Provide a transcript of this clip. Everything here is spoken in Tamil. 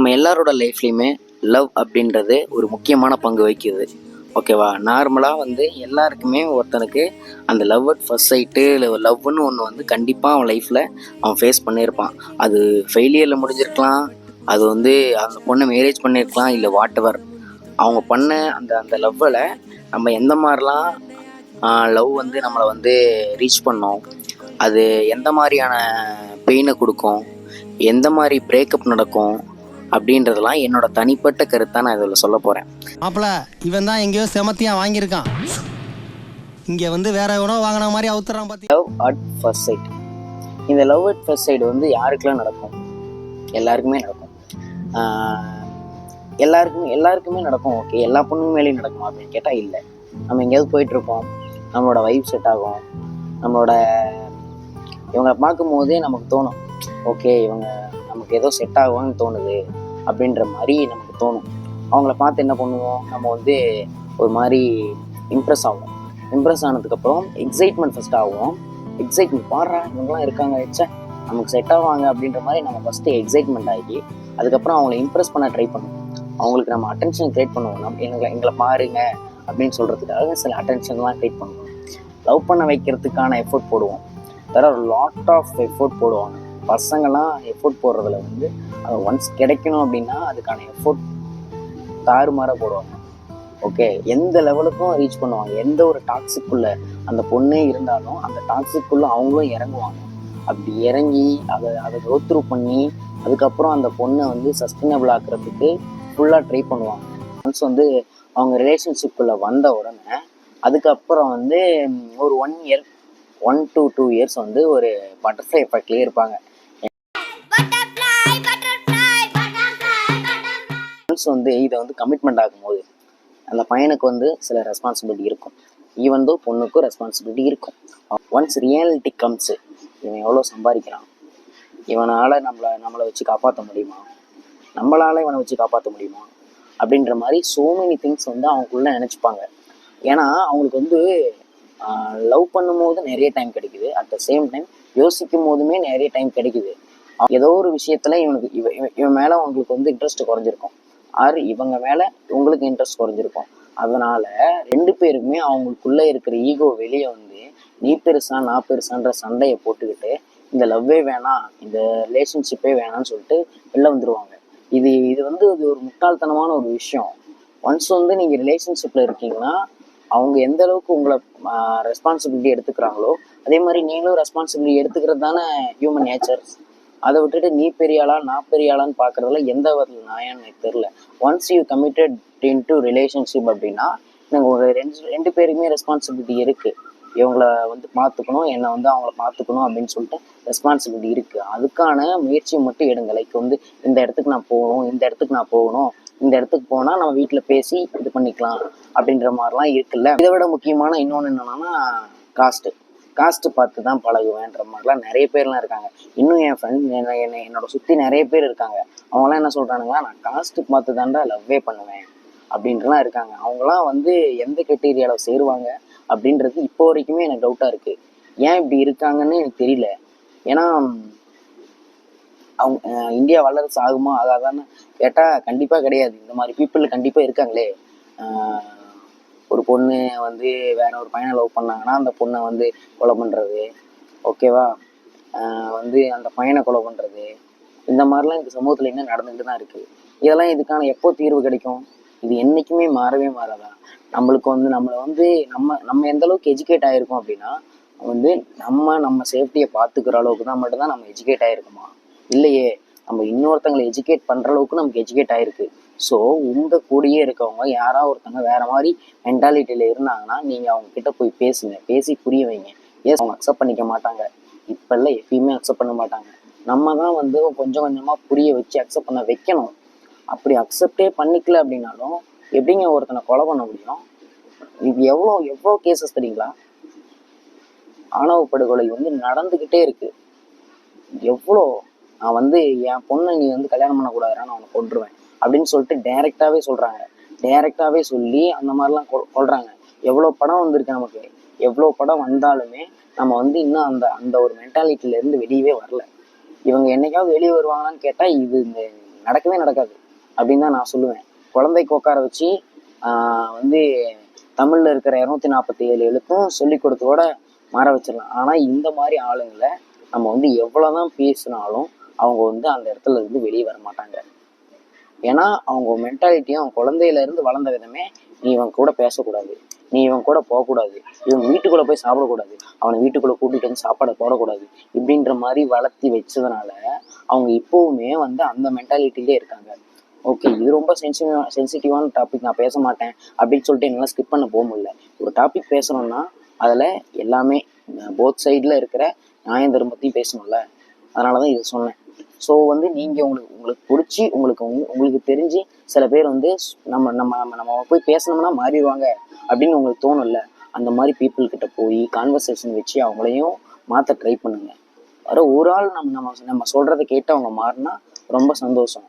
நம்ம எல்லாரோட லைஃப்லேயுமே லவ் அப்படின்றது ஒரு முக்கியமான பங்கு வகிக்குது. ஓகேவா? நார்மலாக எல்லாருக்குமே ஒருத்தனுக்கு அந்த லவ் அட் ஃபர்ஸ்ட் சைட்டு இல்லை லவ்னு ஒன்று கண்டிப்பாக அவன் லைஃப்பில் அவன் ஃபேஸ் பண்ணியிருப்பான். அது ஃபெயிலியரில் முடிஞ்சிருக்கலாம், அது அந்த பொண்ணை மேரேஜ் பண்ணியிருக்கலாம், இல்லை வாட் எவர். அவங்க பண்ண அந்த அந்த லவ்வில் நம்ம எந்த மாதிரிலாம் லவ் நம்மளை ரீச் பண்ணோம், அது எந்த மாதிரியான பெயினை கொடுக்கும், எந்த மாதிரி பிரேக்கப் நடக்கும் அப்படின்றதெல்லாம் என்னோட தனிப்பட்ட கருத்தை நான் இதில் சொல்ல போகிறேன். மாப்பிள்ள இவன் தான் எங்கேயோ செமத்தியா வாங்கியிருக்கான், இங்கே வேற எவனோ வாங்கின மாதிரி அவுத்துறான் பார்த்தி. Love at first sight. இந்த லவ் அட் ஃபர்ஸ்ட் சைடு யாருக்கெல்லாம் நடக்கும்? எல்லாருக்குமே நடக்கும். எல்லாருக்குமே நடக்கும். ஓகே, எல்லா பொண்ணுங்க மேலேயும் நடக்குமா அப்படின்னு கேட்டால் இல்லை. நம்ம எங்கேயாவது போயிட்டுருப்போம், நம்மளோட வைப் செட் ஆகும், நம்மளோட இவங்களை பார்க்கும் போதே நமக்கு தோணும், ஓகே இவங்க நமக்கு ஏதோ செட் ஆகும்னு தோணுது அப்படின்ற மாதிரி நமக்கு தோணும். அவங்கள பார்த்து என்ன பண்ணுவோம், நம்ம ஒரு மாதிரி இம்ப்ரெஸ் ஆகும். இம்ப்ரெஸ் ஆனதுக்கப்புறம் எக்ஸைட்மெண்ட் ஃபஸ்ட் ஆகும். எக்ஸைட்மெண்ட் பாடுறா இவங்கெல்லாம் இருக்காங்க, வச்சா நமக்கு செட் ஆவாங்க அப்படின்ற மாதிரி நம்ம ஃபஸ்ட்டு எக்ஸைட்மெண்ட் ஆகி அதுக்கப்புறம் அவங்கள இம்ப்ரெஸ் பண்ண ட்ரை பண்ணுவோம். அவங்களுக்கு நம்ம அட்டென்ஷன் க்ரியேட் பண்ணுவோம். எங்களை பாருங்க அப்படின்னு சொல்கிறதுக்காக சில அட்டென்ஷன்லாம் க்ரியேட் பண்ணுவோம். லவ் பண்ண வைக்கிறதுக்கான எஃபோர்ட் போடுவோம். வேறு ஒரு லாட் ஆஃப் எஃபோர்ட் போடுவாங்க. பசங்கள்லாம் எஃபோர்ட் போடுறதுல அது ஒன்ஸ் கிடைக்கணும் அப்படின்னா அதுக்கான எஃபோர்ட் தாறுமாறாக போடுவாங்க. ஓகே, எந்த லெவலுக்கும் ரீச் பண்ணுவாங்க. எந்த ஒரு டாக்ஸிக்குள்ளே அந்த பொண்ணே இருந்தாலும் அந்த டாக்ஸிக்குள்ளே அவங்களும் இறங்குவாங்க. அப்படி இறங்கி அதை கோத்ரூ பண்ணி அதுக்கப்புறம் அந்த பொண்ணை சஸ்டைனபிள் ஆக்குறதுக்கு ஃபுல்லாக ட்ரை பண்ணுவாங்க. ஒன்ஸ் அவங்க ரிலேஷன்ஷிப்புக்குள்ளே வந்த உடனே அதுக்கப்புறம் ஒரு 1 to 2 இயர்ஸ் ஒரு பட்டர்ஃப்ளை எஃபெக்ட்லேயே இருப்பாங்க. ஒன்ஸ் இதை கமிட்மெண்ட் ஆகும்போது அந்த பையனுக்கு சில ரெஸ்பான்சிபிலிட்டி இருக்கும். ஈவன் தோ பொண்ணுக்கும் ரெஸ்பான்சிபிலிட்டி இருக்கும். ஒன்ஸ் ரியாலிட்டி கம்ஸு, இவன் எவ்வளோ சம்பாதிக்கிறான், இவனால் நம்மளை வச்சு காப்பாற்ற முடியுமா, நம்மளால் இவனை வச்சு காப்பாற்ற முடியுமா அப்படின்ற மாதிரி சோ மெனி திங்ஸ் அவங்களுக்குள்ள நினச்சிப்பாங்க. ஏன்னா அவங்களுக்கு லவ் பண்ணும்போது நிறைய டைம் கிடைக்குது, அட் த சேம் டைம் யோசிக்கும் போதுமே நிறைய டைம் கிடைக்குது. ஏதோ ஒரு விஷயத்தில் இவன் மேலே அவங்களுக்கு இன்ட்ரெஸ்ட் குறைஞ்சிருக்கும், ஆர் இவங்க மேலே உங்களுக்கு இன்ட்ரெஸ்ட் குறைஞ்சிருக்கும். அதனால் 2 பேருக்குமே அவங்களுக்குள்ளே இருக்கிற ஈகோ வெளியே நீ பெருசா நான் பெருசான்ற சண்டையை போட்டுக்கிட்டு இந்த லவ்வே வேணாம், இந்த ரிலேஷன்ஷிப்பே வேணாம்னு சொல்லிட்டு வெளில வந்துடுவாங்க. இது ஒரு முட்டாள்தனமான ஒரு விஷயம். ஒன்ஸ் நீங்கள் ரிலேஷன்ஷிப்பில் இருக்கீங்கன்னா அவங்க எந்த அளவுக்கு உங்களை ரெஸ்பான்சிபிலிட்டி எடுத்துக்கிறாங்களோ அதே மாதிரி நீங்களும் ரெஸ்பான்சிபிலிட்டி எடுத்துக்கிறது தானே ஹியூமன் நேச்சர். அதை விட்டுட்டு நீ பெரியாளா நான் பெரியாளான்னு பார்க்குறதுல எந்த வகையில் நியாயம்னு எனக்கு தெரில. Once you committed in to relationship அப்படின்னா எனக்கு ஒரு ரெண்டு பேருக்குமே ரெஸ்பான்சிபிலிட்டி இருக்குது. இவங்களை பார்த்துக்கணும், என்னை அவங்கள பார்த்துக்கணும் அப்படின்னு சொல்லிட்டு ரெஸ்பான்சிபிலிட்டி இருக்குது. அதுக்கான முயற்சியை மட்டும் எடுங்க. லைக் இந்த இடத்துக்கு நான் போகணும், இந்த இடத்துக்கு நான் போகணும், இந்த இடத்துக்கு போனால் நம்ம வீட்டில் பேசி இது பண்ணிக்கலாம் அப்படின்ற மாதிரிலாம் இருக்குல்ல. இதை விட முக்கியமான இன்னொன்று என்னன்னா காஸ்ட்டு பார்த்து தான் பழகுவேன்ற மாதிரிலாம் நிறைய பேர்லாம் இருக்காங்க. இன்னும் என் ஃப்ரெண்ட் என்னோட சுற்றி நிறைய பேர் இருக்காங்க. அவங்களாம் என்ன சொல்கிறானுங்களா, நான் காஸ்ட்டு பார்த்து தாண்டா லவ்வே பண்ணுவேன் அப்படின்ட்டுலாம் இருக்காங்க. அவங்களாம் எந்த கிரைட்டீரியாவில் சேருவாங்க அப்படின்றது இப்போ வரைக்குமே எனக்கு டவுட்டாக இருக்குது. ஏன் இப்படி இருக்காங்கன்னு எனக்கு தெரியல. ஏன்னா அவங்க இந்தியா வல்லரசு ஆகுமா ஆகாதான்னு கேட்டால் கண்டிப்பாக கிடையாது. இந்த மாதிரி பீப்புள் கண்டிப்பாக இருக்காங்களே. ஒரு பொண்ணு வேற ஒரு பையனை லவ் பண்ணாங்கன்னா அந்த பொண்ணை கொலை பண்ணுறது, ஓகேவா, அந்த பையனை கொலை பண்ணுறது, இந்த மாதிரிலாம் இந்த சமூகத்தில் இன்னும் நடந்துகிட்டு தான் இருக்குது. இதெல்லாம் இதுக்கான எப்போ தீர்வு கிடைக்கும்? இது என்றைக்குமே மாறவே மாறாதா? நம்மளுக்கு நம்மளை நம்ம எந்த அளவுக்கு எஜுகேட் ஆகிருக்கோம் அப்படின்னா நம்ம சேஃப்டியை பார்த்துக்கிற அளவுக்கு தான் மட்டும்தான் நம்ம எஜுகேட் ஆகிருக்குமா? இல்லையே, நம்ம இன்னொருத்தங்களை எஜுகேட் பண்ணுற அளவுக்கு நமக்கு எஜுகேட் ஆகிருக்கு. ஸோ உங்கள் கூடயே இருக்கவங்க யாராவது ஒருத்தவங்க வேறு மாதிரி மென்டாலிட்டியில் இருந்தாங்கன்னா நீங்கள் அவங்கக்கிட்ட போய் பேசுங்க, பேசி புரிய வைங்க. ஏன் அவங்க அக்செப்ட் பண்ணிக்க மாட்டாங்க, இப்போல்லாம் எப்பயுமே அக்செப்ட் பண்ண மாட்டாங்க. நம்ம தான் கொஞ்சம் கொஞ்சமாக புரிய வச்சு அக்செப்ட் பண்ண வைக்கணும். அப்படி அக்செப்டே பண்ணிக்கல அப்படின்னாலும் எப்படிங்க ஒருத்தனை கொலை பண்ண முடியும்? இது எவ்வளோ கேசஸ் தெரியுங்களா? ஆணவ படுகொலை நடந்துக்கிட்டே இருக்கு. எவ்வளோ நான் என் பொண்ணை நீ கல்யாணம் பண்ணக்கூடாதுடா, நான் அவனை கொன்றுவேன் அப்படின்னு சொல்லிட்டு டைரெக்டாகவே சொல்கிறாங்க. டைரெக்டாகவே சொல்லி அந்த மாதிரிலாம் கொள்கிறாங்க. எவ்வளோ படம் வந்திருக்கு நமக்கு. எவ்வளோ படம் வந்தாலுமே நம்ம இன்னும் அந்த ஒரு மென்டாலிட்டியிலேருந்து வெளியவே வரல. இவங்க என்னைக்காவது வெளியே வருவாங்களான்னு கேட்டால் இது இந்த நடக்கவே நடக்காது அப்படின்னு தான் நான் சொல்லுவேன். குழந்தைக்கு உட்கார வச்சு வந்து தமிழில் இருக்கிற 247 எழுத்தும் சொல்லி கொடுத்தோட மாற வச்சிடலாம். ஆனால் இந்த மாதிரி ஆளுங்களை நம்ம வந்து எவ்வளோதான் பேசினாலும் அவங்க வந்து அந்த இடத்துல இருந்து வெளியே வர மாட்டாங்க. ஏன்னா அவங்க மென்டாலிட்டியும் அவங்க குழந்தையிலேருந்து வளர்ந்த விதமே, நீ இவன் கூட பேசக்கூடாது, நீ இவன் கூட போகக்கூடாது, இவங்க வீட்டுக்குள்ளே போய் சாப்பிடக்கூடாது, அவனை வீட்டுக்குள்ளே கூட்டிகிட்டு வந்து சாப்பாடை போடக்கூடாது, இப்படின்ற மாதிரி வளர்த்தி வச்சதுனால அவங்க இப்போவுமே வந்து அந்த மென்டாலிட்டிலே இருக்காங்க. ஓகே, இது ரொம்ப சென்சிட்டிவான டாபிக், நான் பேச மாட்டேன் அப்படின்னு சொல்லிட்டு என்னால் ஸ்கிப் பண்ண போக முடியல. ஒரு டாபிக் பேசணும்னா அதில் எல்லாமே போத் சைடில் இருக்கிற நியாயம் தர்மத்தையும் பேசணும்ல, அதனால தான் இது சொன்னேன். ஸோ வந்து நீங்கள் உங்களுக்கு பிடிச்சி உங்களுக்கு தெரிஞ்சு சில பேர் வந்து நம்ம போய் பேசணும்னா மாறிடுவாங்க அப்படின்னு உங்களுக்கு தோணும்ல, அந்த மாதிரி பீப்புள் கிட்ட போய் கான்வர்சேஷன் வச்சு அவங்களையும் மாற்ற ட்ரை பண்ணுங்க. வர ஒரு ஆள் நம்ம சொல்கிறத கேட்டு அவங்க மாறினா ரொம்ப சந்தோஷம்.